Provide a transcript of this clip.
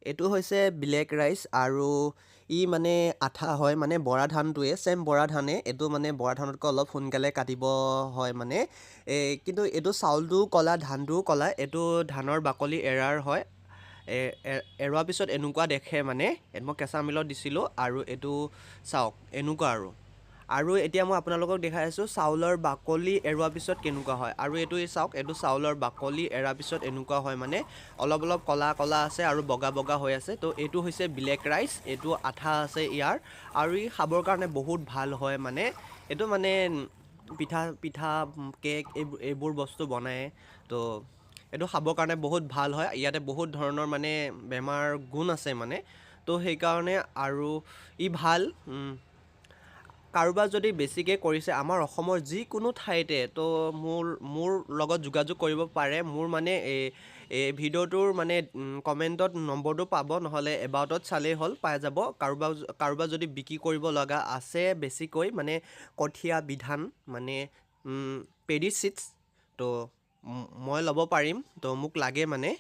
এইটো হৈছে black rice আৰু ই মানে আঠা হয় মানে বৰা ধানটোৱে চেম বৰা ধানে এইটো মানে বৰা ধানতকৈ অলপ সোনকালে কাটিব হয় মানে কিন্তু এইটো চাউলটোও ক'লা ধানটোও ক'লা এইটো ধানৰ বাকলি এৰাৰ হয় এৰোৱাৰ পিছত এনেকুৱা দেখে মানে মই কেঁচা মিলত দিছিলোঁ আৰু এইটো চাওক এনেকুৱা আৰু এতিয়া মই আপোনালোকক দেখাই আছোঁ চাউলৰ বাকলি এৰোৱাৰ পিছত কেনেকুৱা হয় আৰু এইটো চাওক এইটো চাউলৰ বাকলি এৰাৰ পিছত এনেকুৱা হয় মানে অলপ অলপ ক'লা ক'লা আছে আৰু বগা বগা হৈ আছে তো এইটো হৈছে ব্লেক ৰাইচ এইটো আঠা আছে ইয়াৰ আৰু ই খাবৰ কাৰণে বহুত ভাল হয় মানে এইটো মানে পিঠা কেক এইবোৰ বস্তু বনায় তো এইটো খাবৰ কাৰণে বহুত ভাল হয় ইয়াতে বহুত ধৰণৰ মানে বেমাৰ গুণ আছে মানে তো সেইকাৰণে আৰু ই ভাল কাৰোবাৰ যদি বেছিকৈ কৰিছে আমাৰ অসমৰ যিকোনো ঠাইতে তো মোৰ লগত যোগাযোগ কৰিব পাৰে মোৰ মানে এই ভিডিঅ'টোৰ মানে কমেণ্টত নম্বৰটো পাব নহ'লে এবাউটত চালেই হ'ল পাই যাব কাৰোবাৰ যদি বিক্ৰী কৰিব লগা আছে বেছিকৈ মানে কঠীয়া বিধান মানে পেডি চিডছ তো মই ল'ব পাৰিম তো মোক লাগে মানে